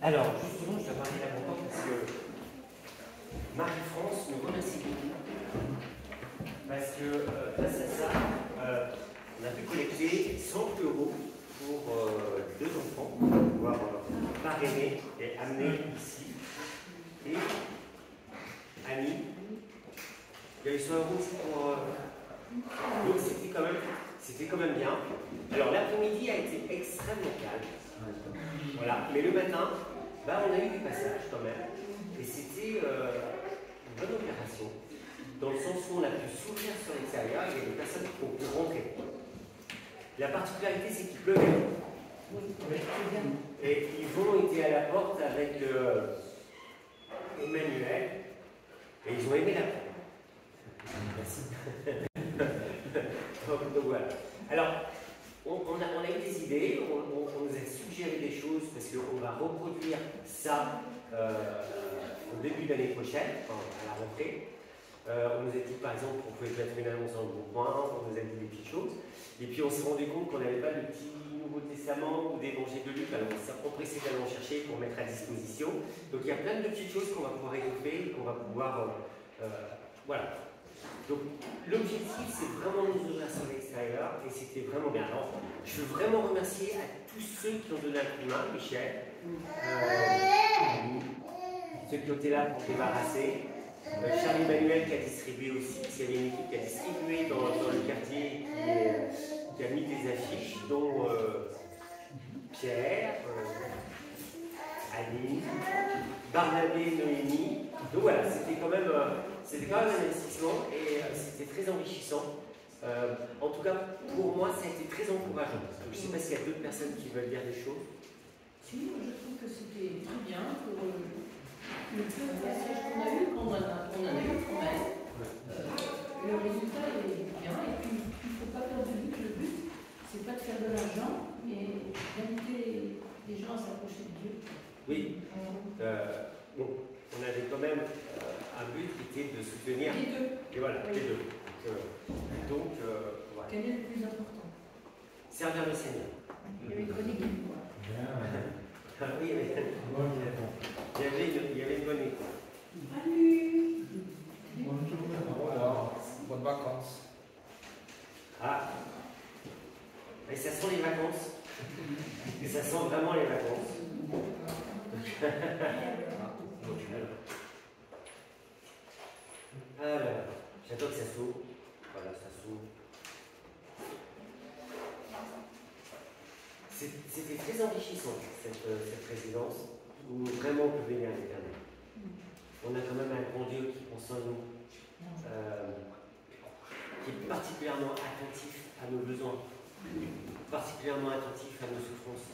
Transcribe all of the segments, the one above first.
Alors, justement, je dois parler là longtemps parce que Marie-France nous remercie beaucoup. Parce que grâce à ça, on a pu collecter 100 € pour deux enfants, pour pouvoir parrainer et amener ici. Et Annie, il y a eu 100 € aussi pour. Donc c'était quand même bien. Alors l'après-midi a été extrêmement calme. Voilà. Mais le matin, bah, on a eu du passage quand même. Et c'était une bonne opération. Dans le sens où on a pu s'ouvrir sur l'extérieur, il y a des personnes qui ont pu rentrer. La particularité, c'est qu'il pleuvait. Et Yvon était à la porte avec Emmanuel. Et ils ont aimé la porte. Merci. Donc voilà. Alors, on a eu des idées, on nous a suggéré des choses parce qu'on va reproduire ça au début de l'année prochaine, enfin, à la rentrée. On nous a dit par exemple qu'on pouvait mettre une annonce dans le bon coin, on nous a dit des petites choses. Et puis on s'est rendu compte qu'on n'avait pas le petit Nouveau Testament ou d'évangile de Luc, alors on s'est empressé d'aller en chercher pour mettre à disposition. Donc il y a plein de petites choses qu'on va pouvoir étouffer, qu'on va pouvoir. Voilà. Donc l'objectif c'est vraiment nous ouvrir sur l'extérieur et c'était vraiment bien. Alors je veux vraiment remercier à tous ceux qui ont donné un coup de main, Michel, ceux qui ont été là pour débarrasser, Charles Emmanuel qui a distribué aussi, il y avait une équipe qui a distribué dans le quartier qui a mis des affiches, dont Pierre, Annie, Barnabé, Noémie. Donc voilà, c'était quand même un investissement et c'était très enrichissant. En tout cas, pour moi, ça a été très encourageant. Je ne sais pas s'il y a d'autres personnes qui veulent dire des choses. Si, je trouve que c'était très bien pour le peu de passage qu'on a eu, qu'on en a eu quand même. Le résultat est bien et puis il ne faut pas perdre de vue que le but, c'est pas de faire de l'argent, mais d'inviter les gens à s'approcher de Dieu. Oui. Bon, on avait quand même un but qui était de soutenir. Les deux. Et voilà, oui. les deux. Donc, voilà. Quel est le plus important? Servir le Seigneur. Il y avait une chronique du mois. Oui, il y avait une bonne écoute. Salut. Voilà, bonnes vacances. Ah, et ça sent les vacances. Et ça sent vraiment les vacances. Alors, j'attends que ça s'ouvre. Voilà, ça s'ouvre. C'était très enrichissant, cette résidence, où vraiment on peut bénir l'Éternel. On a quand même un grand Dieu qui pense en nous, qui est particulièrement attentif à nos besoins, particulièrement attentif à nos souffrances,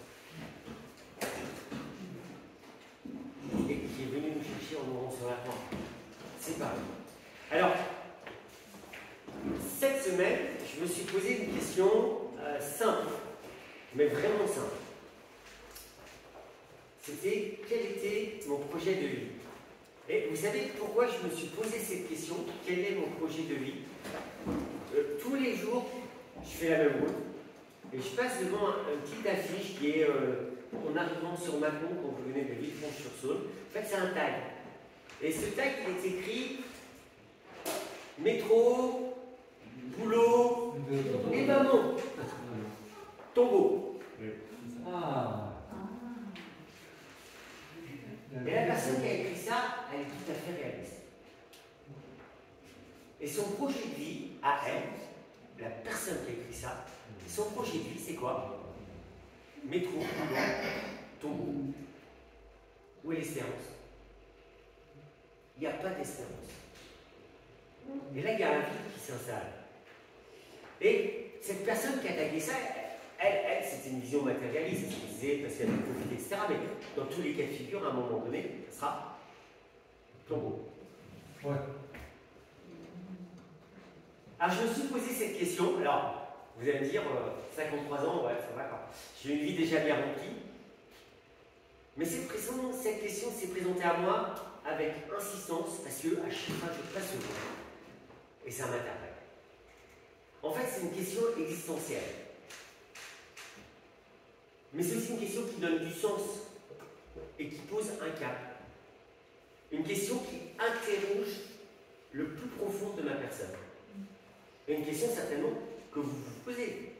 et qui est venu nous chercher en mourant sur la croix. C'est pas vrai. Alors, cette semaine, je me suis posé une question simple, mais vraiment simple. C'était quel était mon projet de vie? Et vous savez pourquoi je me suis posé cette question? Quel est mon projet de vie? Tous les jours, je fais la même route et je passe devant une petite affiche qui est en arrivant sur Macon quand vous venez de Villefranche-sur-Saône. En fait, c'est un tag. Et ce tag, il est écrit métro, boulot et maman. Tombeau. Ah. Et la personne qui a écrit ça, elle est tout à fait réaliste. Et son projet de vie, à elle, la personne qui a écrit ça, son projet de vie, c'est quoi? Métro, boulot, tombeau. Où est l'espérance? Il n'y a pas d'espérance. Et là, il y a un vide qui s'installe. Et cette personne qui a tagué ça, elle, c'était une vision matérialiste, elle disait parce qu'elle avait profité, etc. Mais dans tous les cas de figure, à un moment donné, ça sera tombeau. Ouais. Alors, je me suis posé cette question. Alors, vous allez me dire, 53 ans, ouais, ça va quoi. J'ai une vie déjà bien remplie. Mais cette question s'est présentée à moi avec insistance parce que à chaque fois, je passe le temps. Et ça m'interpelle. En fait, c'est une question existentielle. Mais c'est aussi une question qui donne du sens et qui pose un cap. Une question qui interroge le plus profond de ma personne. Et une question certainement que vous vous posez.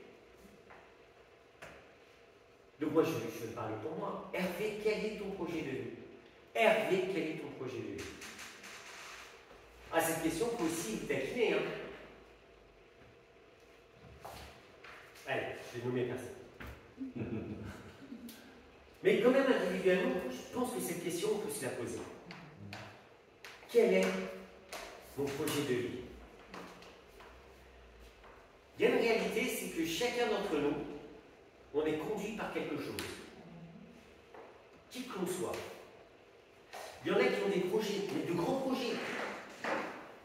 Donc moi, je vais parler pour moi. Hervé, quel est ton projet de vie? Hervé, quel est ton projet de vie? Ah, cette question peut aussi vous taquiner, hein. Allez, je vais nommer personne. Mais quand même, individuellement, je pense que cette question, on peut se la poser. Quel est mon projet de vie? Il y a une réalité, c'est que chacun d'entre nous, on est conduit par quelque chose. Qui que l'on soit. Il y en a qui ont des projets, mais de grands projets.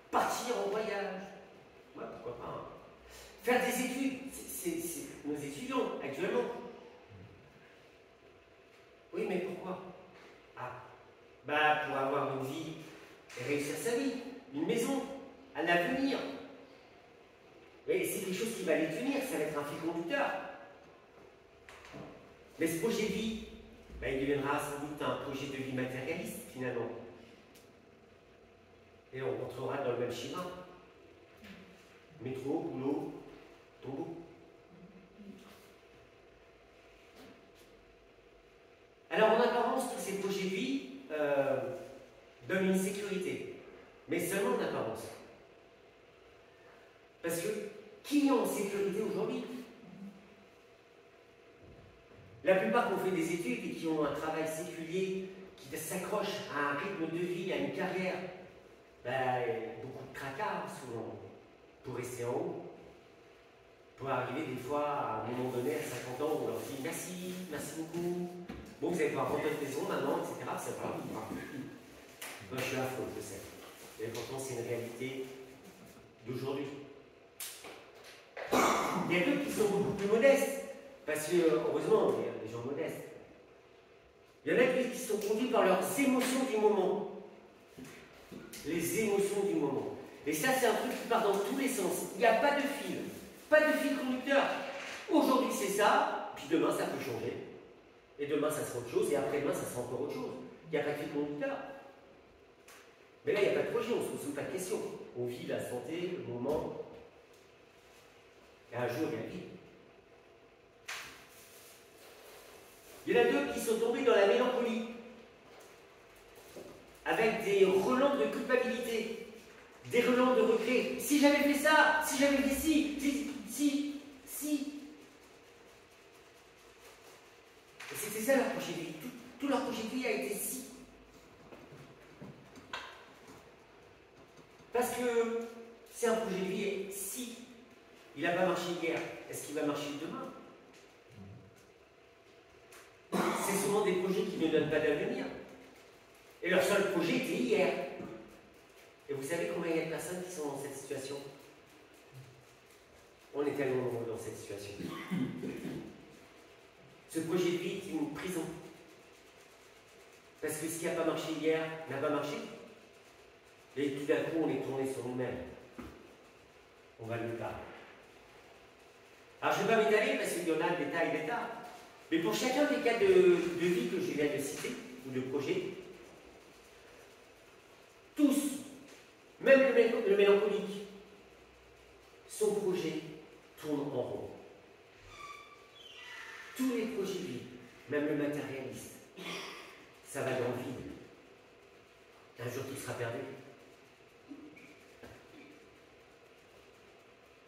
Partir en voyage. Ouais, pourquoi pas. Hein. Faire des études. C'est nos étudiants, actuellement. Oui, mais pourquoi? Ah, bah pour avoir une vie et réussir sa vie. Une maison, un avenir. Mais c'est quelque chose qui va les tenir, ça va être un fil conducteur. Mais ce projet de vie, ben, il deviendra sans doute un projet de vie matérialiste, finalement. Et on rentrera dans le même schéma. Métro, boulot, tombeau. Alors, en apparence, tous ces projets de vie donnent une sécurité. Mais seulement en apparence. Parce que, qui est en sécurité aujourd'hui? La plupart qui ont fait des études et qui ont un travail séculier, qui s'accrochent à un rythme de vie, à une carrière, ben, beaucoup de tracas souvent pour rester en haut. Pour arriver des fois à un moment donné, à 50 ans, on leur dit merci, merci beaucoup. Bon, vous allez pouvoir rentrer de maison maintenant, etc. C'est pas grave. Moi, je suis affreux, je sais. Et pourtant, c'est une réalité d'aujourd'hui. Il y a d'autres qui sont beaucoup plus modestes. Parce que, heureusement, il y a des gens modestes. Il y en a qui sont conduits par leurs émotions du moment. Les émotions du moment. Et ça, c'est un truc qui part dans tous les sens. Il n'y a pas de fil. Pas de fil conducteur. Aujourd'hui, c'est ça, puis demain, ça peut changer. Et demain, ça sera autre chose, et après-demain, ça sera encore autre chose. Il n'y a pas de fil conducteur. Mais là, il n'y a pas de projet, on ne se pose pas de questions. On vit la santé, le moment. Et un jour, il y a la vie. Il y en a deux qui sont tombés dans la mélancolie, avec des relents de culpabilité, des relents de regret. Si j'avais fait ça, si j'avais fait si. Et c'était ça leur projet de vie. Tout leur projet de vie a été si. Parce que c'est un projet de vie et si il n'a pas marché hier, est-ce qu'il va marcher demain? C'est souvent des projets qui ne donnent pas d'avenir. Et leur seul projet était hier. Et vous savez combien il y a de personnes qui sont dans cette situation? On est tellement nombreux dans cette situation. Ce projet de vie est une prison. Parce que ce qui n'a pas marché hier n'a pas marché. Et tout d'un coup, on est tourné sur nous-mêmes. On va le détail. Alors, je ne vais pas m'étaler parce qu'il y en a des tas et des tas. Mais pour chacun des cas de vie que je viens de citer, ou de projet, tous, même le mélancolique, son projet tourne en rond. Tous les projets de vie, même le matérialiste, ça va dans le vide. Un jour, tout sera perdu.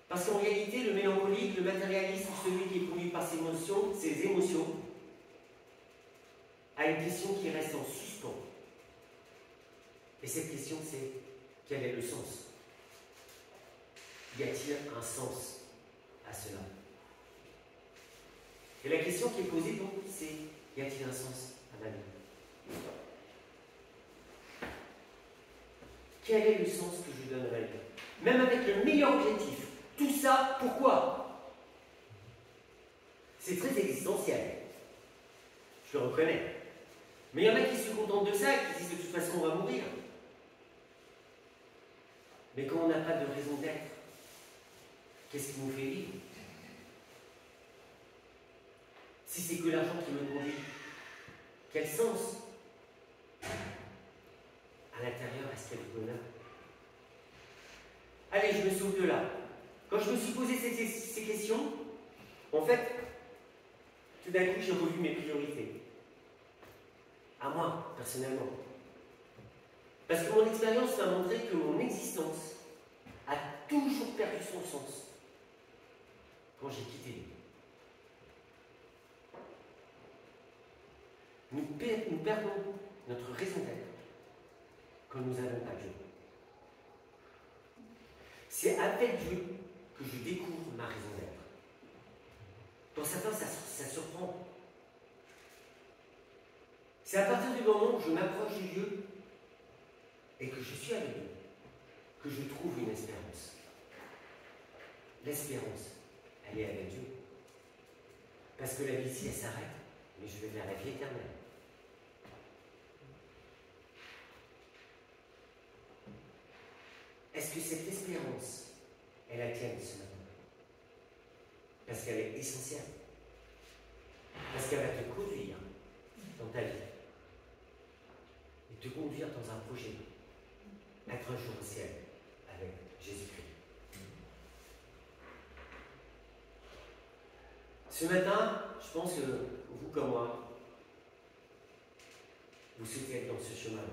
Parce qu'en réalité, le mélancolique, le matérialiste, celui qui est conduit par ses émotions, a une question qui reste en suspens. Et cette question, c'est quel est le sens? Y a-t-il un sens à cela? Et la question qui est posée, donc, c'est y a-t-il un sens à ma vie? Quel est le sens que je donne à ma vie? Même avec le meilleur objectif. Tout ça, pourquoi? C'est très existentiel. Je le reconnais. Mais il y en a qui se contentent de ça et qui disent de toute façon on va mourir. Mais quand on n'a pas de raison d'être, qu'est-ce qui nous fait vivre? Si c'est que l'argent qui me conduit, Quel sens à l'intérieur est-ce qu'il y a du bonheur? Allez, je me sauve de là. Quand je me suis posé ces questions, en fait, tout d'un coup, j'ai revu mes priorités. À moi, personnellement. Parce que mon expérience m'a montré que mon existence a toujours perdu son sens quand j'ai quitté Dieu. Nous perdons notre raison d'être quand nous n'avons pas Dieu. C'est avec Dieu que je découvre ma raison d'être. Pour certains, ça surprend. C'est à partir du moment où je m'approche de Dieu et que je suis avec Dieu que je trouve une espérance. L'espérance, elle est avec Dieu. Parce que la vie ici, elle s'arrête, mais je vais vers la vie éternelle. Est-ce que cette espérance est la tienne ce matin? Parce qu'elle est essentielle. Parce qu'elle va te conduire dans ta vie. Et te conduire dans un projet. Être un jour au ciel avec Jésus-Christ. Ce matin, je pense que vous comme moi, vous souhaitez être dans ce chemin-là.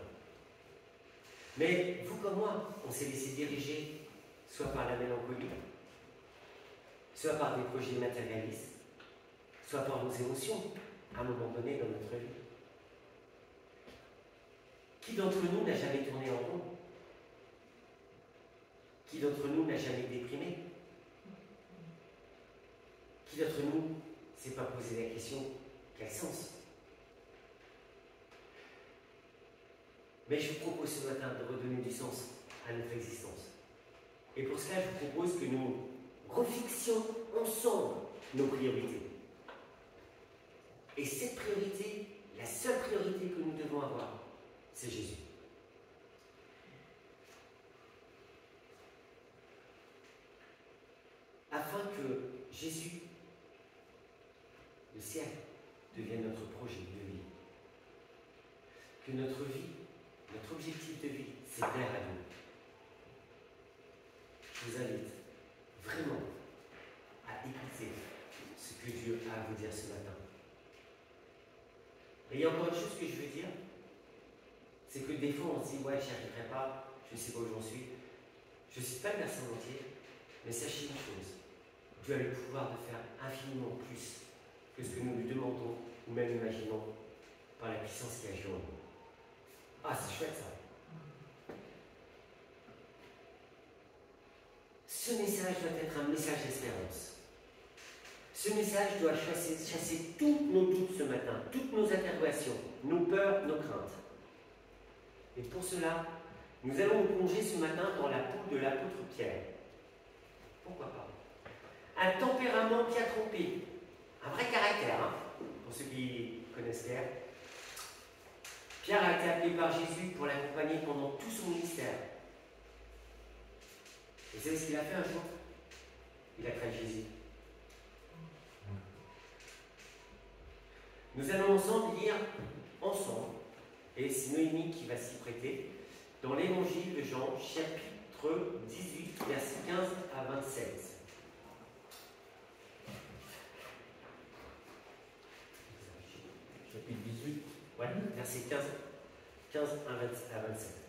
Mais vous comme moi, on s'est laissé diriger soit par la mélancolie, soit par des projets matérialistes, soit par nos émotions, à un moment donné dans notre vie. Qui d'entre nous n'a jamais tourné en rond? Qui d'entre nous n'a jamais déprimé? Qui d'entre nous ne s'est pas posé la question, quel sens? Mais je vous propose ce matin de redonner du sens à notre existence. Et pour cela, je vous propose que nous refixions ensemble nos priorités. Et cette priorité, la seule priorité que nous devons avoir, c'est Jésus. Afin que Jésus, le ciel, devienne notre projet de vie. Que notre vie, notre objectif de vie, c'est plaire à Dieu. Je vous invite vraiment à écouter ce que Dieu a à vous dire ce matin. Et il y a encore une chose que je veux dire, c'est que des fois on se dit, ouais, j'y arriverai pas, je ne sais pas où j'en suis. Je ne suis pas le verset entier, mais sachez une chose, Dieu a le pouvoir de faire infiniment plus que ce que nous lui demandons ou même imaginons par la puissance qui agit en nous. Ah, c'est chouette ça. Ce message doit être un message d'espérance. Ce message doit chasser tous nos doutes ce matin, toutes nos interrogations, nos peurs, nos craintes. Et pour cela, nous allons nous plonger ce matin dans la peau de l'apôtre Pierre. Pourquoi pas? Un tempérament qui a trompé, un vrai caractère, hein, pour ceux qui connaissent Pierre. Pierre a été appelé par Jésus pour l'accompagner pendant tout son ministère. Et vous savez ce qu'il a fait un jour? Il a trahi Jésus. Nous allons ensemble lire, ensemble, et c'est Noémie qui va s'y prêter, dans l'évangile de Jean, chapitre 18, versets 15 à 27. Chapitre 18. Ouais, versets 15 à 27.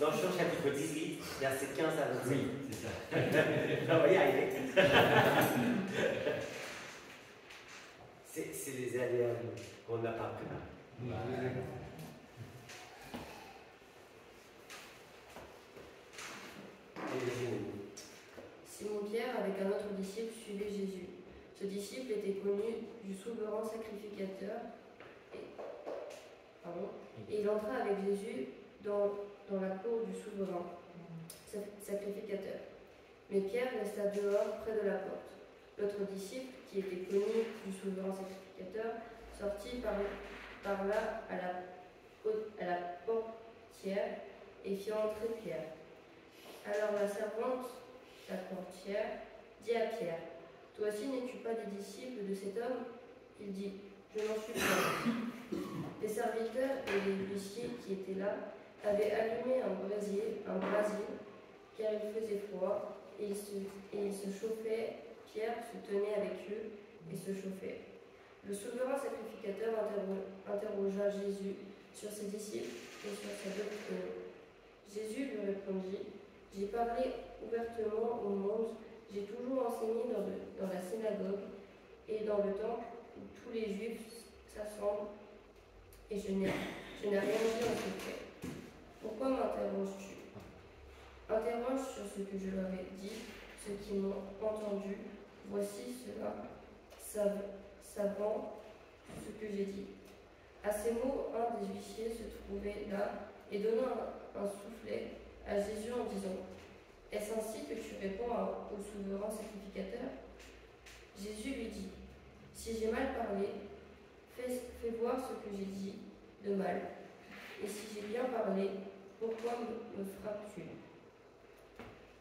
Dans Jean chapitre 18, versets 15 à 27. Oui, c'est ça. On va y arriver. C'est les aléas qu'on n'a pas pris. C'est moi Pierre, avec un autre disciple, suivait Jésus. Ce disciple était connu du souverain sacrificateur. Et il entra avec Jésus dans la cour du souverain sacrificateur. Mais Pierre resta dehors près de la porte. L'autre disciple, qui était connu du souverain sacrificateur, sortit par là à la portière et fit entrer Pierre. Alors la servante, la portière, dit à Pierre, « Toi aussi n'es-tu pas des disciples de cet homme ?» Il dit, « Je n'en suis pas. » Les serviteurs et les huissiers qui étaient là avaient allumé un brasier, car il faisait froid, et ils se chauffaient. Pierre se tenait avec eux et se chauffait. Le souverain sacrificateur interrogea Jésus sur ses disciples et sur sa doctrine. Jésus lui répondit, « J'ai parlé ouvertement au monde, j'ai toujours enseigné dans la synagogue et dans le temple où tous les Juifs s'assemblent, et je n'ai rien dit en secret. Pourquoi m'interroges-tu? Interroge sur ce que je leur ai dit, ceux qui m'ont entendu. Voici cela, savant ce que j'ai dit. » À ces mots, un des huissiers se trouvait là et donna un soufflet à Jésus en disant, « Est-ce ainsi que tu réponds au souverain sacrificateur ?» Jésus lui dit, « Si j'ai mal parlé, fais voir ce que j'ai dit de mal. Et si j'ai bien parlé, pourquoi me frappes-tu »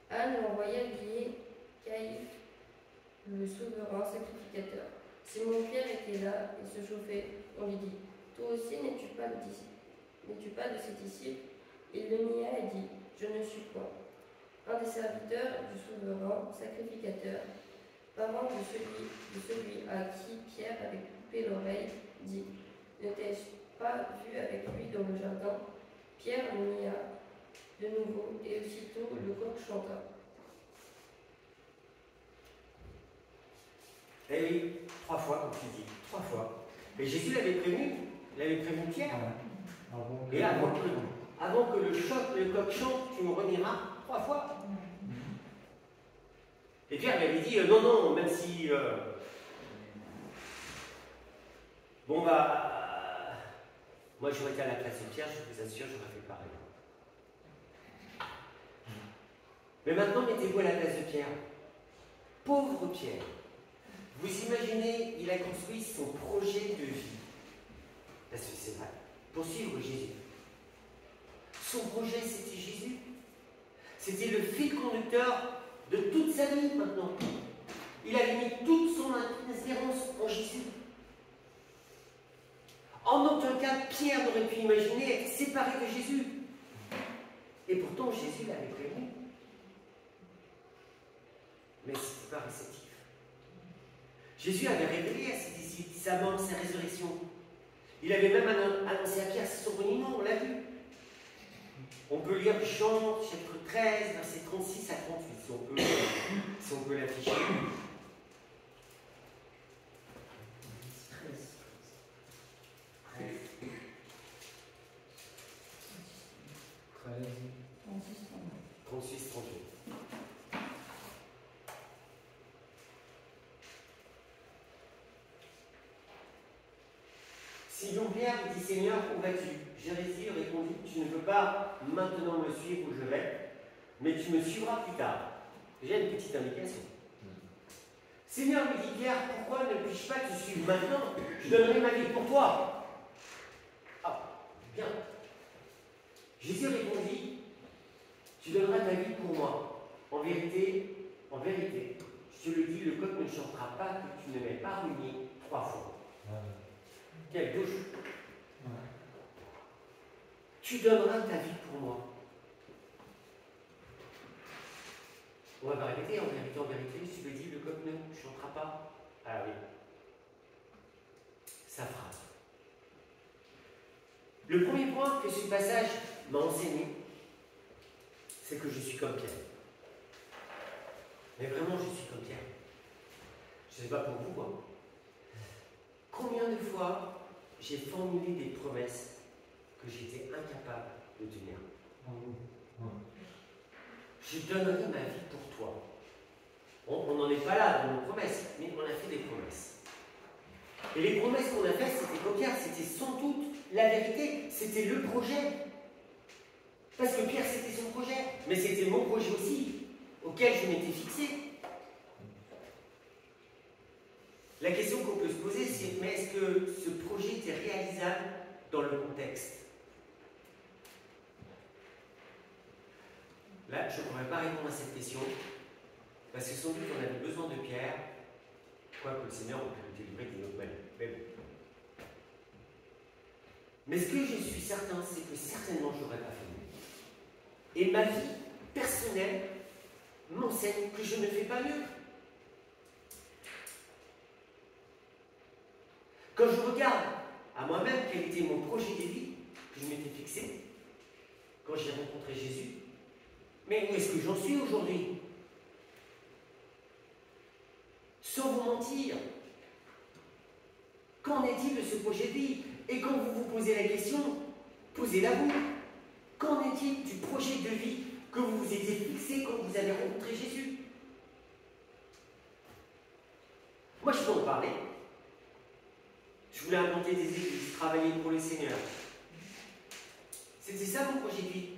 Anne envoya lier Caïphe, le souverain sacrificateur. Simon-Pierre était là et se chauffait. On lui dit, « Toi aussi n'es-tu pas de ses disciples ?» Il le nia et dit, « Je ne suis point. » Un des serviteurs du souverain sacrificateur, parent de celui à qui Pierre avait coupé l'oreille, dit, « Ne t'ai-je pas vu avec lui dans le jardin ?» Pierre le nia de nouveau, et aussitôt le coq chanta. Eh oui, 3 fois, comme tu dis, 3 fois. Et Jésus l'avait prévenu Pierre. Et avant que le coq chante, tu me renieras 3 fois. Et Pierre lui avait dit, non, même si... Bon, moi j'aurais été à la place de Pierre, je vous assure, j'aurais fait pareil. Mais maintenant, mettez-vous à la place de Pierre. Pauvre Pierre. Vous imaginez, il a construit son projet de vie. Parce que c'est vrai, pour suivre Jésus. Son projet, c'était Jésus. C'était le fil conducteur de toute sa vie maintenant. Il avait mis toute son espérance en Jésus. En aucun cas, Pierre n'aurait pu imaginer être séparé de Jésus. Et pourtant, Jésus l'avait prévenu. Mais ce n'était pas réceptif. Jésus avait révélé à ses disciples sa mort, sa résurrection. Il avait même annoncé à Pierre son reniement, on l'a vu. On peut lire Jean, chapitre 13, versets 36 à 38, si on peut l'afficher. 36, 38. Simon-Pierre dit, « Seigneur, où vas-tu » Jésus répondit, « Tu ne peux pas maintenant me suivre où je vais, mais tu me suivras plus tard. » J'ai une petite indication. Seigneur, lui dit Pierre, pourquoi ne puis-je pas te suivre maintenant? Je donnerai ma vie pour toi. Ah, bien. Jésus répondit, tu donneras ta vie pour moi. En vérité, je te le dis, le coq ne chantera pas que tu ne m'aies pas renié 3 fois. Quelle douche. Tu donneras ta vie pour moi. On va répéter, en vérité, je te le dis, le coq ne chantera pas. Ah oui. Sa phrase. Le premier point que ce passage m'a enseigné, c'est que je suis comme Pierre. Mais vraiment, je suis comme Pierre. Je ne sais pas pour vous, quoi. Combien de fois j'ai formulé des promesses que j'étais incapable de tenir. Je donnerai ma vie pour toi. On n'en est pas là dans nos promesses, mais on a fait des promesses. Et les promesses qu'on a faites, c'était cocasse, c'était sans doute la vérité, c'était le projet. Parce que Pierre, c'était son projet, mais c'était mon projet aussi, auquel je m'étais fixé. La question qu'on peut se poser, c'est mais est-ce que ce projet était réalisable dans le contexte? Là, je ne pourrais pas répondre à cette question, parce que sans doute on avait besoin de Pierre, quoique le Seigneur aurait pu le délivrer d'une autre manière. Mais ce que je suis certain, c'est que certainement je n'aurais pas fait mieux. Et ma vie personnelle m'enseigne que je ne fais pas mieux. Quand je regarde à moi-même quel était mon projet de vie que je m'étais fixé, quand j'ai rencontré Jésus, mais où est-ce que j'en suis aujourd'hui? Sans vous mentir, qu'en est-il de ce projet de vie? Et quand vous vous posez la question, posez-la vous. Qu'en est-il du projet de vie que vous vous étiez fixé quand vous avez rencontré Jésus? Moi, je peux en parler. Je voulais implanter des églises, travailler pour le Seigneur. C'était ça mon projet de vie.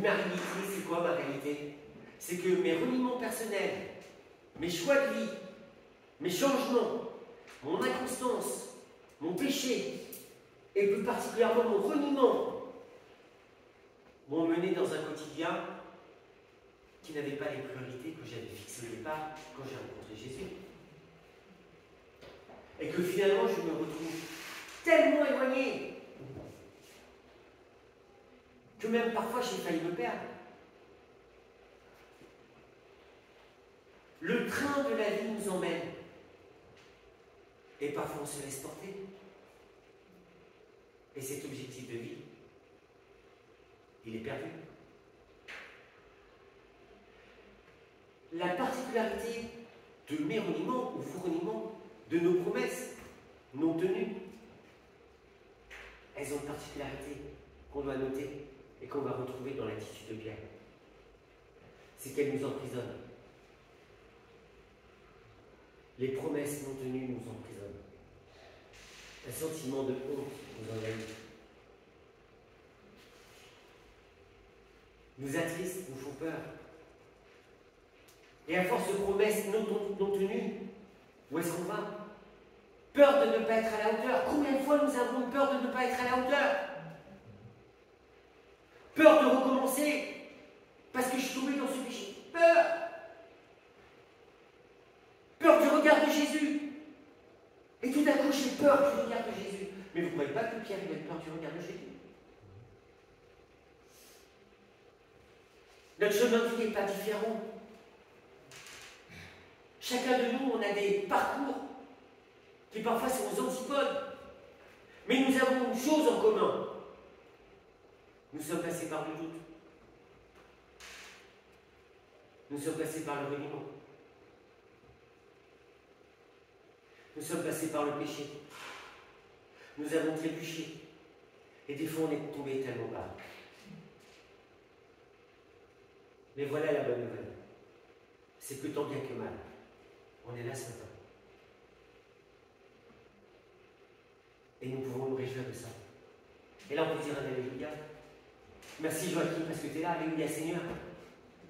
Ma réalité, c'est quoi ma réalité? C'est que mes reniements personnels, mes choix de vie, mes changements, mon inconstance, mon péché, et plus particulièrement mon reniement, m'ont mené dans un quotidien qui n'avait pas les priorités que j'avais fixées au départ quand j'ai rencontré Jésus. Et que finalement je me retrouve tellement éloigné que même parfois j'ai failli me perdre. Le train de la vie nous emmène. Et parfois on se laisse porter. Et cet objectif de vie, il est perdu. La particularité de mes reniements ou vos reniements, de nos promesses non tenues, elles ont une particularité qu'on doit noter et qu'on va retrouver dans l'attitude de Pierre. C'est qu'elles nous emprisonnent. Les promesses non tenues nous emprisonnent. Un sentiment de honte nous envahit. Nous attristent, nous font peur. Et à force de promesses non tenues, où est-ce qu'on va? Peur de ne pas être à la hauteur. Combien de fois nous avons peur de ne pas être à la hauteur? Peur de recommencer parce que je suis tombé dans ce péché. Peur. Peur du regard de Jésus. Et tout à coup, j'ai peur du regard de Jésus. Mais vous ne croyez pas que Pierre avait peur du regard de Jésus? Notre chemin de vie n'est pas différent. Chacun de nous, on a des parcours qui parfois sont aux antipodes. Mais nous avons une chose en commun. Nous sommes passés par le doute. Nous sommes passés par le reniement. Nous sommes passés par le péché. Nous avons trébuché. Et des fois, on est tombé tellement bas. Mais voilà la bonne nouvelle. C'est que tant bien que mal, on est là ce matin. Et nous pouvons nous réjouir de ça. Et là, on peut dire un alléluia. Merci Joachim parce que tu es là. Alléluia Seigneur.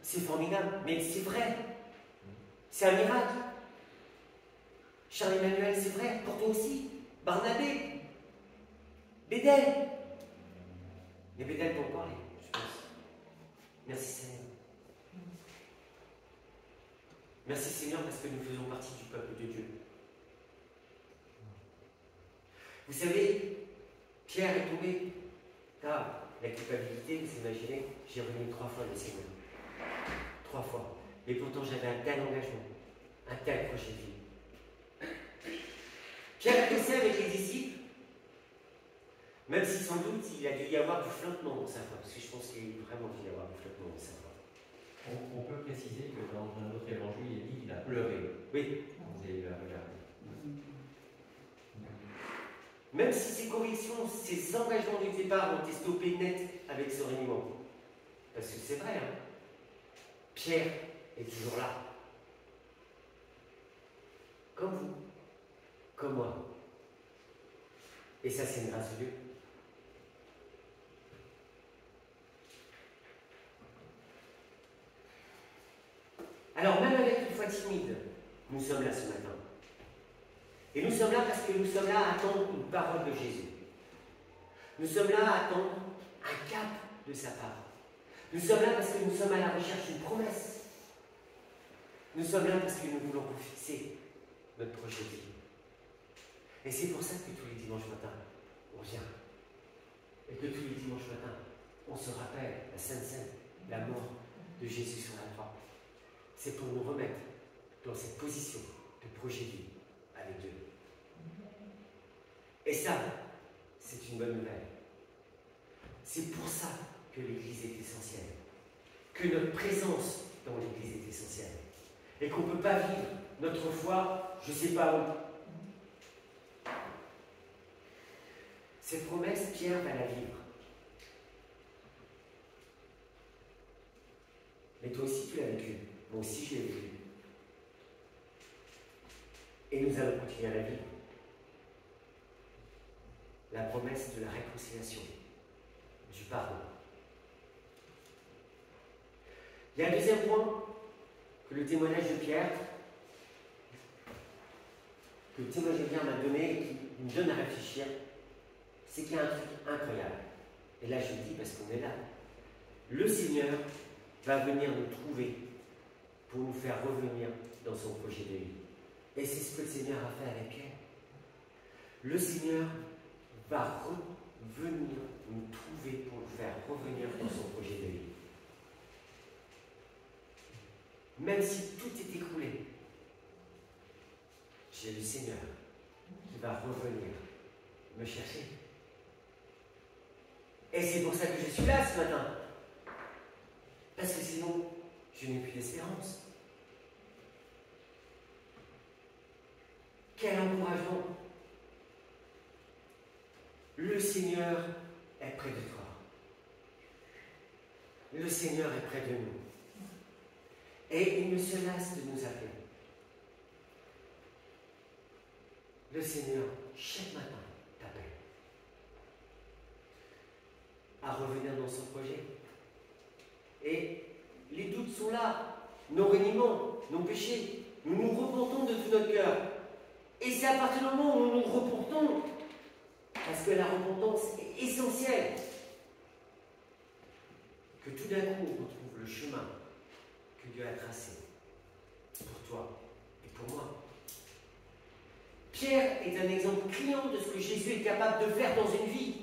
C'est formidable, mais c'est vrai. C'est un miracle. Charles-Emmanuel, c'est vrai, pour toi aussi. Barnabé. Bédel. Mais Bédel pour parler, je pense. Merci Seigneur. Merci Seigneur parce que nous faisons partie du peuple de Dieu. Vous savez, Pierre est tombé. Ah, la culpabilité, vous imaginez, j'ai renié 3 fois le Seigneur. 3 fois. Et pourtant j'avais un tel engagement, un tel projet de vie. Pierre pressait avec les disciples, même si sans doute il a dû y avoir du flottement dans sa foi, parce que je pense qu'il a vraiment dû y avoir du flottement dans sa foi. On peut préciser que dans un autre évangile, il dit qu'il a pleuré. Oui. Vous allez le regarder. Même si ses convictions, ses engagements du départ ont été stoppés net avec ce reniement. Parce que c'est vrai, hein. Pierre est toujours là. Comme vous, comme moi. Et ça, c'est une grâce de Dieu. Alors, même avec une foi timide, nous sommes là ce matin. Et nous sommes là parce que nous sommes là à attendre une parole de Jésus. Nous sommes là à attendre un cap de sa part. Nous sommes là parce que nous sommes à la recherche d'une promesse. Nous sommes là parce que nous voulons fixer notre projet de vie. Et c'est pour ça que tous les dimanches matins, on vient. Et que tous les dimanches matins, on se rappelle la Sainte Seine, la mort de Jésus sur la croix. C'est pour nous remettre dans cette position de projet de vie avec Dieu. Et ça, c'est une bonne nouvelle. C'est pour ça que l'Église est essentielle. Que notre présence dans l'Église est essentielle. Et qu'on ne peut pas vivre notre foi, je ne sais pas où. Cette promesse, Pierre va la vivre. Mais toi aussi, tu l'as vécu. Moi aussi, je l'ai vécu. Et nous allons continuer à la vivre. La promesse de la réconciliation, du pardon. Il y a un deuxième point que le témoignage de Pierre, que le témoignage de Pierre m'a donné et qui me donne à réfléchir, c'est qu'il y a un truc incroyable. Et là, je le dis parce qu'on est là. Le Seigneur va venir nous trouver pour nous faire revenir dans son projet de vie. Et c'est ce que le Seigneur a fait avec Pierre. Le Seigneur va venir nous trouver pour nous faire revenir dans son projet de vie. Même si tout est écroulé, j'ai le Seigneur qui va revenir me chercher. Et c'est pour ça que je suis là ce matin. Parce que sinon, je n'ai plus d'espérance. Quel encouragement! Le Seigneur est près de toi. Le Seigneur est près de nous. Et il ne se lasse de nous appeler. Le Seigneur, chaque matin, t'appelle à revenir dans son projet. Et les doutes sont là, nos reniements, nos péchés. Nous nous repentons de tout notre cœur. Et c'est à partir du moment où nous nous repentons, parce que la repentance est essentielle, que tout d'un coup on retrouve le chemin que Dieu a tracé pour toi et pour moi. Pierre est un exemple criant de ce que Jésus est capable de faire dans une vie.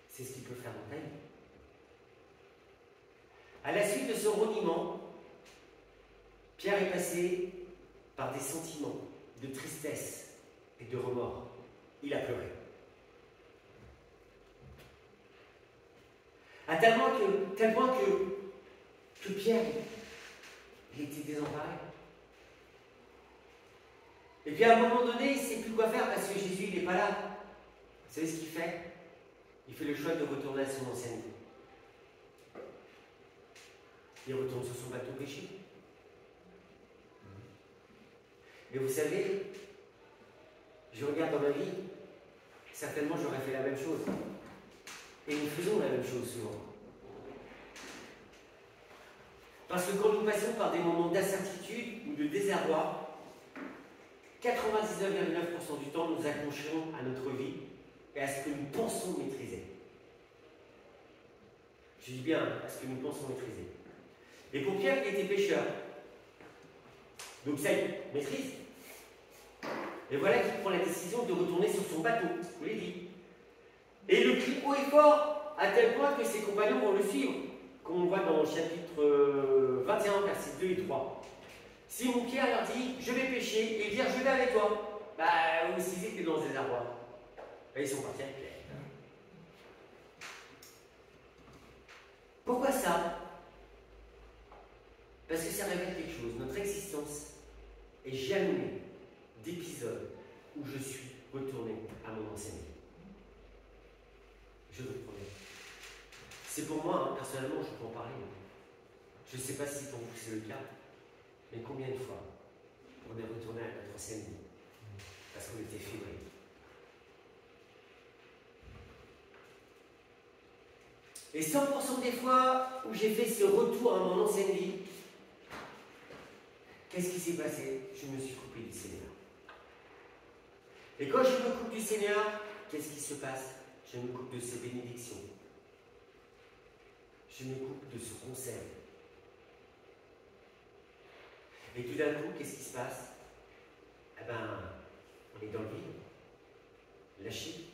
C'est ce qu'il peut faire dans ta vie. À la suite de ce reniement, Pierre est passé par des sentiments de tristesse et de remords. Il a pleuré. À tel point que Pierre, il était désemparé. Et puis à un moment donné, il ne sait plus quoi faire parce que Jésus, il n'est pas là. Vous savez ce qu'il fait? Il fait le choix de retourner à son ancienne vie. Il retourne sur son bateau péché. Et vous savez, je regarde dans ma vie, certainement j'aurais fait la même chose. Et nous faisons la même chose souvent. Parce que quand nous passons par des moments d'incertitude ou de désarroi, 99,9% du temps, nous accrochons à notre vie et à ce que nous pensons maîtriser. Je dis bien à ce que nous pensons maîtriser. Et pour Pierre, qui était pécheur, donc ça y est, maîtrise. Et voilà qu'il prend la décision de retourner sur son bateau, je vous l'ai dit. Et il le crie haut et fort, à tel point que ses compagnons vont le suivre, comme on voit dans le chapitre 21, versets 2 et 3. Simon Pierre leur dit, je vais pêcher, et ils dirent, je vais avec toi. Bah, vous aussi, ils étaient dans le désarroi. Et ils sont partis avec Pierre. Pourquoi ça? Parce que ça révèle quelque chose. Notre existence est jalonnée d'épisodes où je suis retourné à mon ancienne vie. Je vous le promets. C'est pour moi, hein, personnellement, je peux en parler. Je ne sais pas si pour vous c'est le cas, mais combien de fois on est retourné à notre ancienne vie parce qu'on était fébrile. Et 100% des fois où j'ai fait ce retour à mon ancienne vie, qu'est-ce qui s'est passé? Je me suis coupé du Seigneur. Et quand je me coupe du Seigneur, qu'est-ce qui se passe? Je me coupe de ses bénédictions. Je me coupe de ce conseil. Et tout d'un coup, qu'est-ce qui se passe? Eh ben, on est dans le vide, lâché.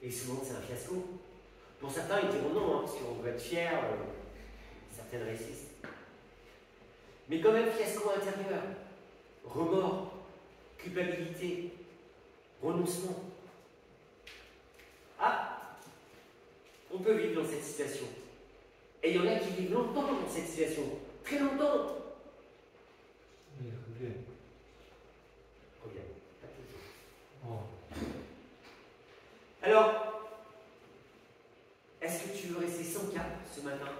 Et souvent, c'est un fiasco. Pour certains, ils diront non, hein, parce qu'on veut être fiers, certaines réussissent. Mais quand même, fiasco intérieur, remords, culpabilité, renoncement. Ah, on peut vivre dans cette situation. Et il y en a qui vivent longtemps dans cette situation, très longtemps. Reviens, pas toujours. Alors, est-ce que tu veux rester sans cap ce matin?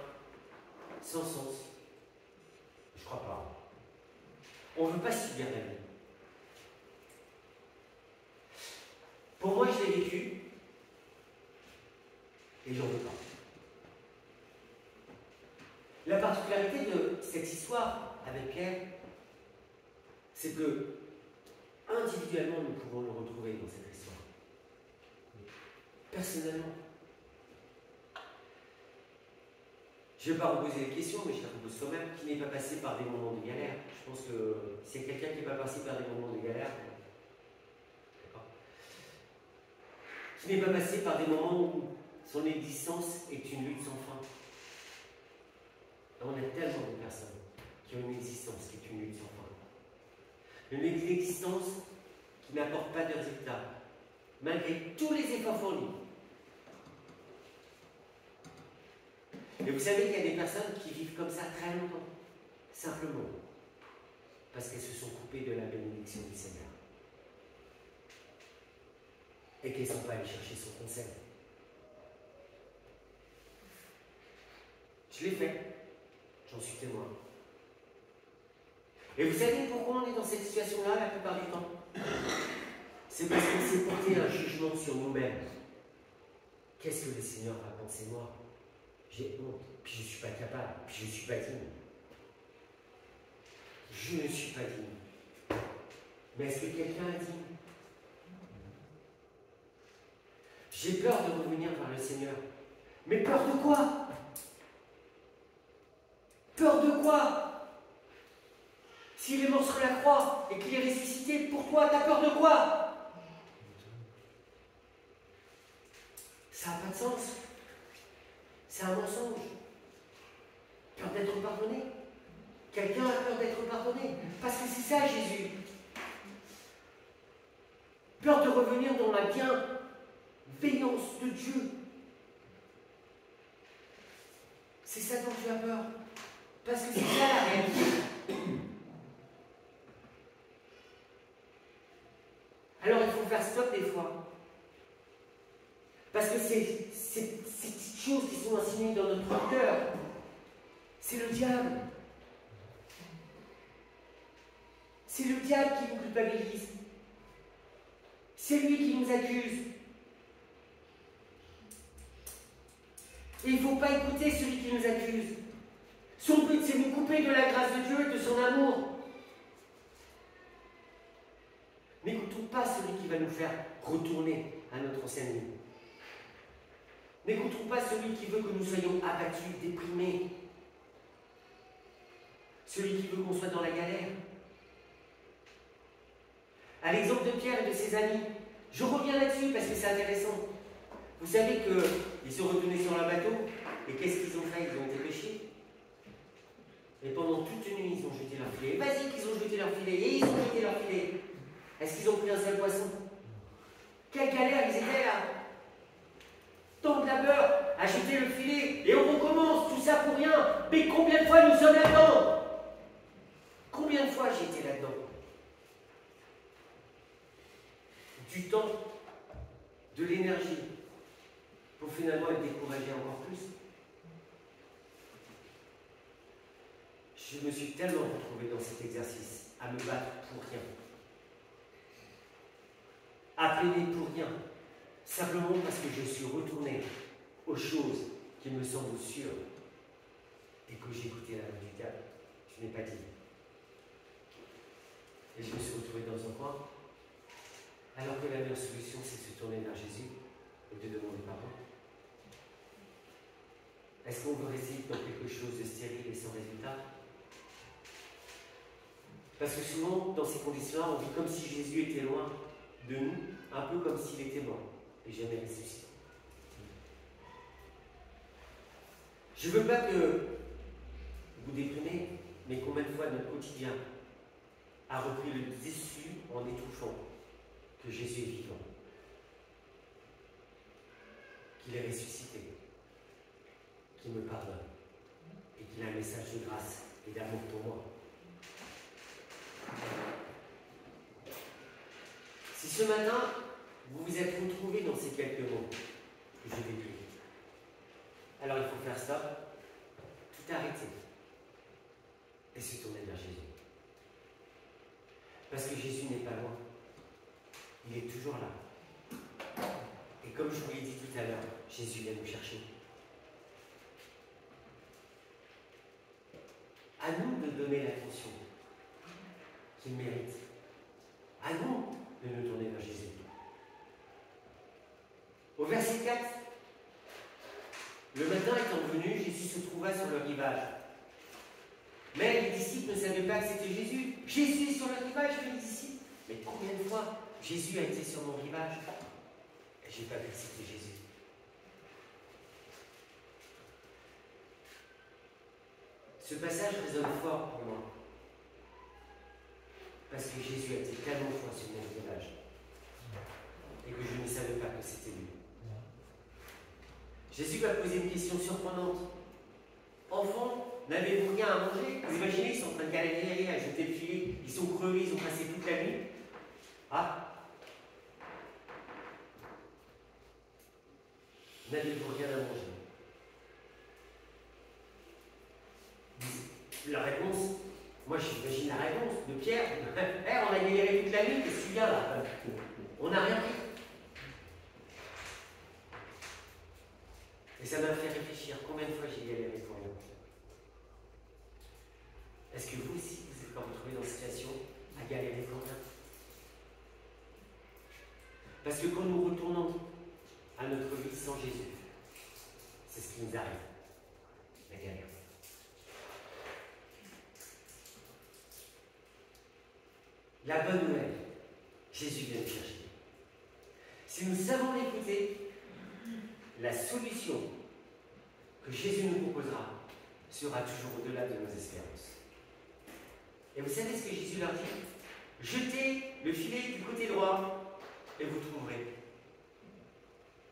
Sans sens? Je crois pas. On ne veut pas subir la vie. Pour moi, je l'ai vécu et j'en veux pas. La particularité de cette histoire avec Pierre, c'est que individuellement, nous pouvons nous retrouver dans cette histoire. Personnellement. Je ne vais pas reposer les questions, mais je la repose quand même. Qui n'est pas passé par des moments de galère? Je pense que s'il y a quelqu'un qui n'est pas passé par des moments de galère, d'accord, qui n'est pas passé par des moments où son existence est une lutte sans fin. On a tellement de personnes qui ont une existence qui est une lutte sans fin. Une existence qui n'apporte pas de résultats, malgré tous les efforts fournis. Et vous savez qu'il y a des personnes qui vivent comme ça très longtemps, simplement, parce qu'elles se sont coupées de la bénédiction du Seigneur. Et qu'elles ne sont pas allées chercher son conseil. Je l'ai fait. J'en suis témoin. Et vous savez pourquoi on est dans cette situation-là la plupart du temps? C'est parce qu'on s'est porté un jugement sur nous-mêmes. Qu'est-ce que le Seigneur va penser moi? J'ai honte, puis je ne suis pas capable, puis je ne suis pas digne. Je ne suis pas digne. Mais est-ce que quelqu'un est digne? J'ai peur de revenir vers le Seigneur. Mais peur de quoi? Peur de quoi? S'il est mort sur la croix et qu'il est ressuscité, pour toi, t'as peur de quoi? Ça n'a pas de sens. C'est un mensonge. Peur d'être pardonné. Quelqu'un a peur d'être pardonné. Parce que c'est ça, Jésus. Peur de revenir dans la bienveillance de Dieu. C'est ça dont tu as peur. Parce que c'est ça la réalité. Alors il faut faire stop des fois. Parce que ces petites choses qui sont enseignées dans notre cœur, c'est le diable. C'est le diable qui nous culpabilise. C'est lui qui nous accuse. Et il ne faut pas écouter celui qui nous accuse. Son but, c'est de nous couper de la grâce de Dieu et de son amour. N'écoutons pas celui qui va nous faire retourner à notre ancienne vie. N'écoutons pas celui qui veut que nous soyons abattus, déprimés. Celui qui veut qu'on soit dans la galère. À l'exemple de Pierre et de ses amis, je reviens là-dessus parce que c'est intéressant. Vous savez qu'ils sont retournés sur le bateau et qu'est-ce qu'ils ont fait? Ils ont été pêchés. Et pendant toute une nuit, ils ont jeté leur filet. Vas-y qu'ils ont jeté leur filet. Et ils ont jeté leur filet. Est-ce qu'ils ont pris un seul poisson? Quelle galère ils étaient là! Tant de labeur à jeter le filet. Et on recommence, tout ça pour rien. Mais combien de fois nous sommes là-dedans? Combien de fois j'ai été là-dedans? Du temps, de l'énergie, pour finalement être découragé encore plus. je me suis tellement retrouvé dans cet exercice, à me battre pour rien, à plaider pour rien, simplement parce que je suis retourné aux choses qui me semblent sûres et que j'ai écouté la voix du diable. Je n'ai pas dit. Et je me suis retrouvé dans un coin, alors que la meilleure solution, c'est de se tourner vers Jésus et de demander pardon. Est-ce qu'on veut rester dans quelque chose de stérile et sans résultat? Parce que souvent, dans ces conditions-là, on vit comme si Jésus était loin de nous, un peu comme s'il était mort et jamais ressuscité. Je ne veux pas que vous déprimez, mais combien de fois notre quotidien a repris le dessus en étouffant que Jésus est vivant, qu'il est ressuscité, qu'il me pardonne et qu'il a un message de grâce et d'amour pour moi. Si ce matin, vous vous êtes retrouvés dans ces quelques mots que je décris, alors il faut faire stop, tout arrêter et se tourner vers Jésus. Parce que Jésus n'est pas loin, il est toujours là. Et comme je vous l'ai dit tout à l'heure, Jésus vient nous chercher. À nous de donner l'attention qu'il mérite. À nous de nous tourner vers Jésus. Au verset 4, le matin étant venu, Jésus se trouva sur le rivage. Mais les disciples ne savaient pas que c'était Jésus. Jésus est sur le rivage, les disciples. Mais combien de fois Jésus a été sur mon rivage et je n'ai pas vu que c'était Jésus. Ce passage résonne fort pour moi. Parce que Jésus a été tellement de fois sur mon rivage et que je ne savais pas que c'était lui. Jésus m'a posé une question surprenante. Enfant, n'avez-vous rien à manger? Vous imaginez, ils sont en train de galérer, à jeter le filet, ils sont crevés, ils ont passé toute la nuit. Ah, n'avez-vous rien à manger? La réponse, moi j'imagine la réponse de Pierre. On a galéré toute la nuit, qu'est-ce que tu viens là? On n'a rien pris. Et ça m'a fait réfléchir combien de fois j'ai galéré pour rien. Est-ce que vous aussi, vous êtes pas retrouvés dans cette situation à galérer pour rien? Parce que quand nous retournons à notre vie sans Jésus, c'est ce qui nous arrive, la galère. La bonne nouvelle, Jésus vient nous chercher. Si nous savons l'écouter, la solution que Jésus nous proposera sera toujours au-delà de nos espérances. Et vous savez ce que Jésus leur dit? Jetez le filet du côté droit et vous trouverez.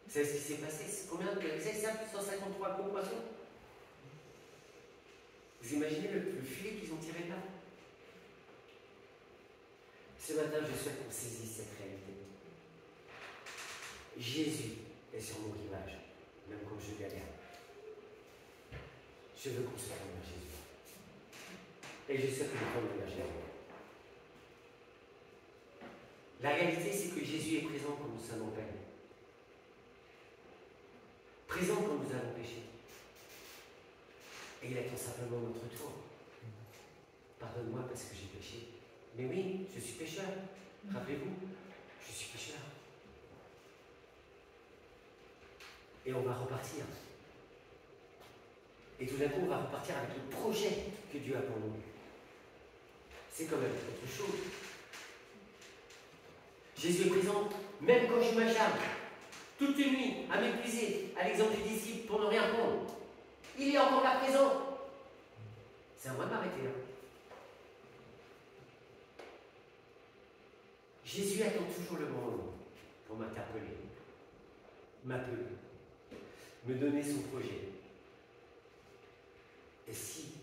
Vous savez ce qui s'est passé? C'est combien? Vous savez ça? 153 gros poissons. Vous imaginez le filet qu'ils ont tiré là? Ce matin, je souhaite qu'on saisisse cette réalité. Jésus est sur mon rivage, même quand je galère. Je veux qu'on se tourne vers Jésus. Et je souhaite qu'on se tourne vers Jésus. La réalité, c'est que Jésus est présent quand nous sommes en peine. Présent quand nous avons péché. Et il attend simplement notre tour. Pardonne-moi parce que j'ai péché. Mais oui, je suis pécheur. Rappelez-vous, je suis pécheur. Et on va repartir. Et tout d'un coup, on va repartir avec le projet que Dieu a pour nous. C'est quand même autre chose. Jésus est présent, même quand je m'acharne, toute une nuit, à m'épuiser, à l'exemple des disciples, pour ne rien prendre. Il est encore là présent. C'est à moi de m'arrêter là. Jésus attend toujours le bon moment pour m'interpeller, m'appeler, me donner son projet. Et si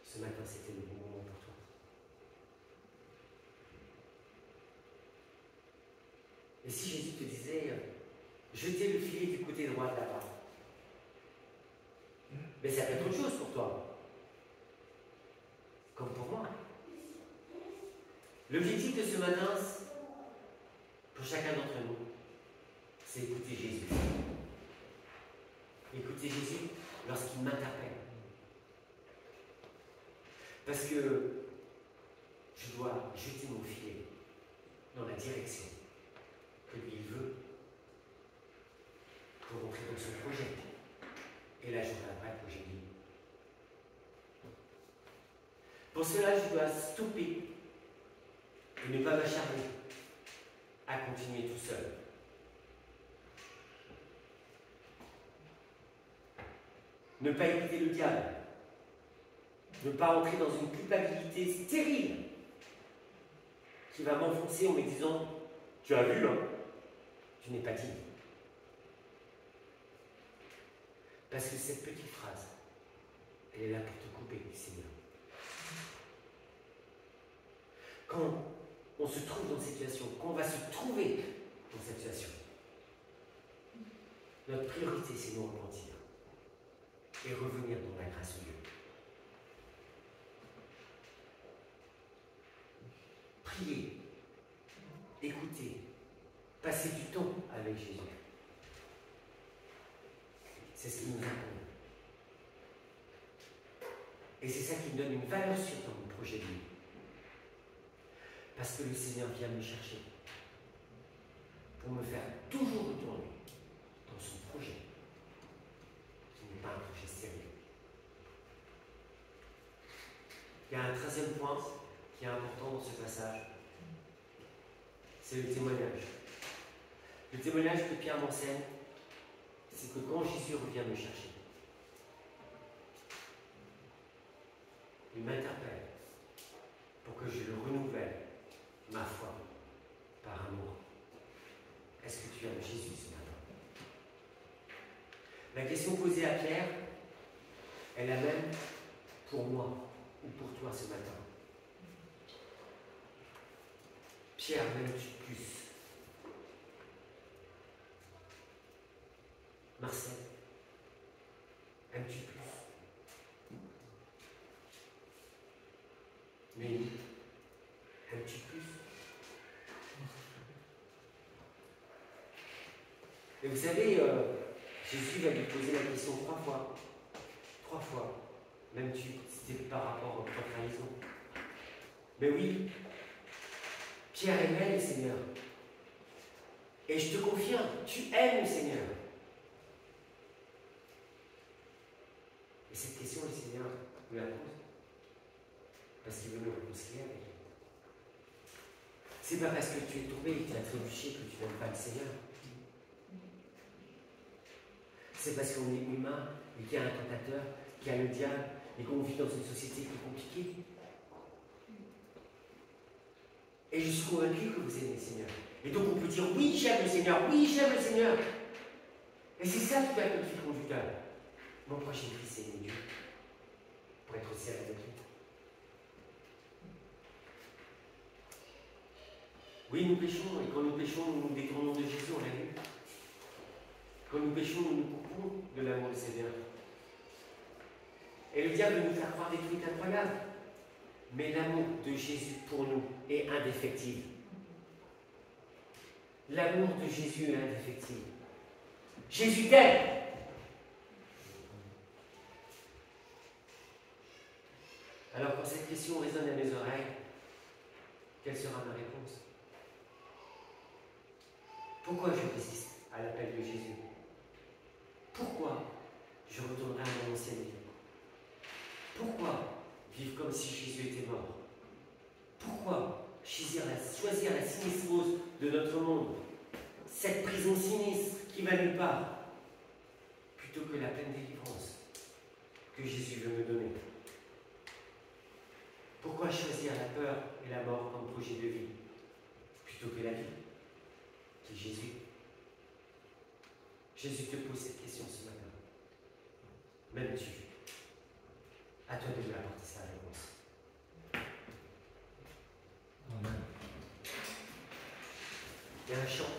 ce matin c'était le bon moment pour toi? Et si Jésus te disait, jetez le filet du côté droit de la barre? Mais ça peut être autre chose pour toi. L'objectif de ce matin, pour chacun d'entre nous, c'est écouter Jésus. Écouter Jésus lorsqu'il m'interpelle. Parce que je dois jeter mon filet dans la direction que lui il veut pour entrer dans son projet. Et là, je reviendrai un projet de vie. Pour cela, je dois stopper et ne pas m'acharner à continuer tout seul. Ne pas écouter le diable. Ne pas entrer dans une culpabilité stérile qui va m'enfoncer en me disant « Tu as vu, hein? Tu n'es pas digne. » Parce que cette petite phrase, elle est là pour te couper du Seigneur. Quand on se trouve dans cette situation, quand on va se trouver dans cette situation, notre priorité, c'est de nous repentir et revenir dans la grâce de Dieu. Prier, écouter, passer du temps avec Jésus. C'est ce qui nous incombe. Et c'est ça qui me donne une valeur sûre dans mon projet de vie. Parce que le Seigneur vient me chercher pour me faire toujours retourner dans son projet, qui n'est pas un projet sérieux. Il y a un 13e point qui est important dans ce passage, c'est le témoignage. Le témoignage que Pierre m'enseigne, c'est que quand Jésus revient me chercher, il m'interpelle pour que je le renouvelle, ma foi, par amour. Est-ce que tu aimes Jésus ce matin? La question posée à Pierre est la même pour moi ou pour toi ce matin. Pierre, m'aimes-tu plus? Marcel, aimes-tu plus? Mélie, aimes-tu plus? Et vous savez, Jésus va lui poser la question 3 fois. 3 fois. M'aimes-tu? C'était par rapport à votre trahison. Mais oui, Pierre aimait le Seigneur. Et je te confirme, tu aimes le Seigneur. Et cette question, le Seigneur nous la pose. Parce qu'il veut nous réconcilier avec lui. C'est pas parce que tu es tombé et que tu as trébuché que tu n'aimes pas le Seigneur. C'est parce qu'on est humain et qu'il y a un tentateur, qu'il y a le diable et qu'on vit dans une société qui est compliquée. Et je suis convaincu que vous aimez le Seigneur. Et donc on peut dire oui, j'aime le Seigneur, oui, j'aime le Seigneur. Et c'est ça qui va être le fil conducteur. Mon prochain vie, c'est aimer Dieu pour être au ciel avec lui. Oui, nous péchons, et quand nous péchons, nous nous détournons de Jésus, on l'a vu. Quand nous péchons, nous nous coupons de l'amour du Seigneur. Et le diable veut nous faire croire des trucs incroyables. Mais l'amour de Jésus pour nous est indéfectible. L'amour de Jésus est indéfectible. Jésus t'aime. Alors quand cette question résonne à mes oreilles, quelle sera ma réponse? Pourquoi je résiste à l'appel de Jésus? Pourquoi je retournerai à mon ancienne vie? Pourquoi vivre comme si Jésus était mort? Pourquoi choisir la sinistrose de notre monde, cette prison sinistre qui va nulle part, plutôt que la pleine délivrance que Jésus veut me donner? Pourquoi choisir la peur et la mort comme projet de vie, plutôt que la vie, qui est Jésus? Jésus te pose cette question ce matin. M'aimes-tu? À toi de lui apporter sa réponse. Amen. Il y a un chant.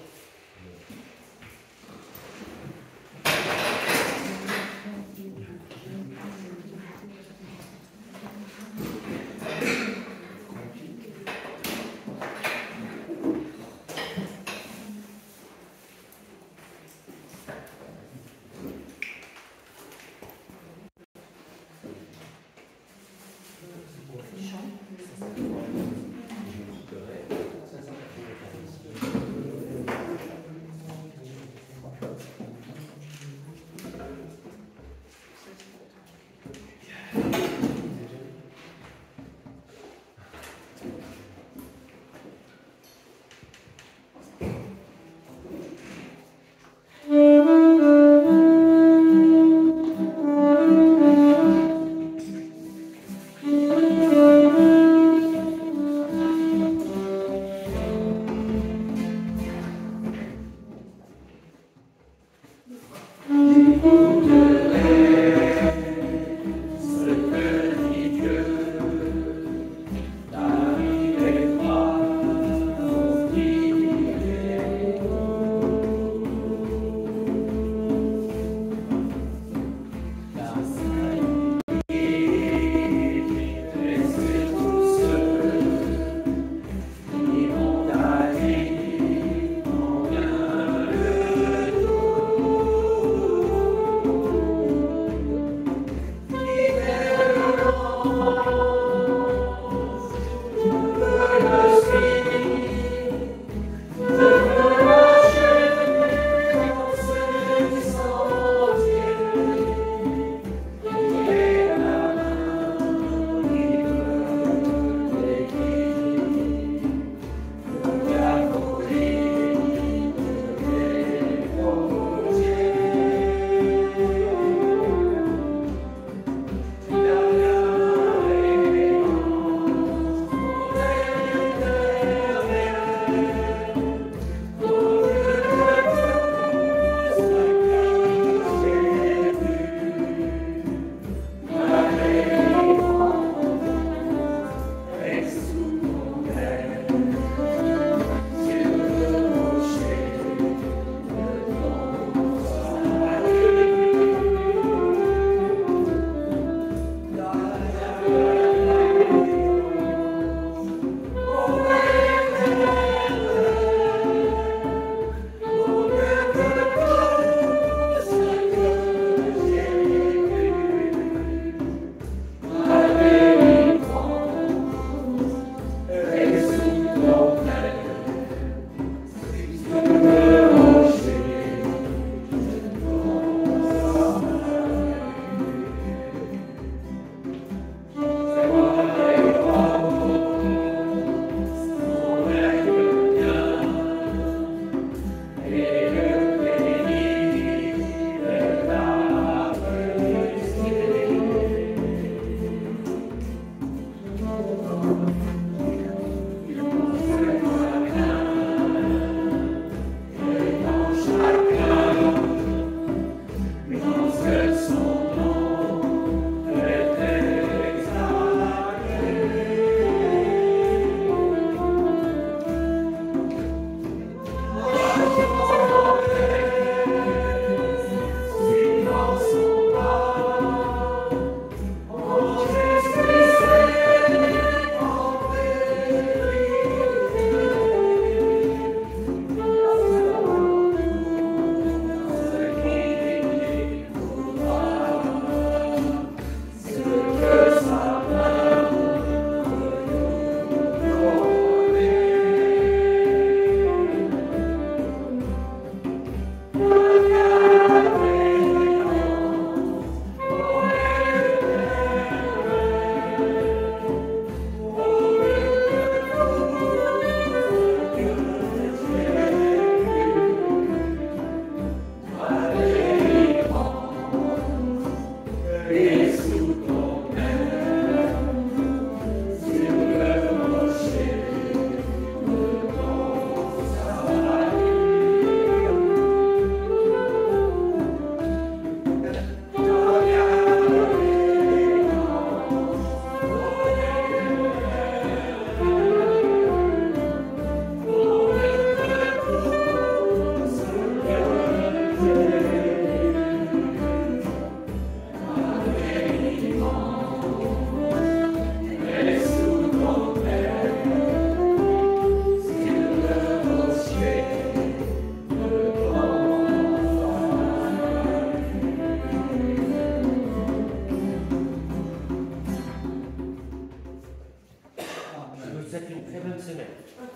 souhaite une très bonne semaine.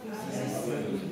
Merci.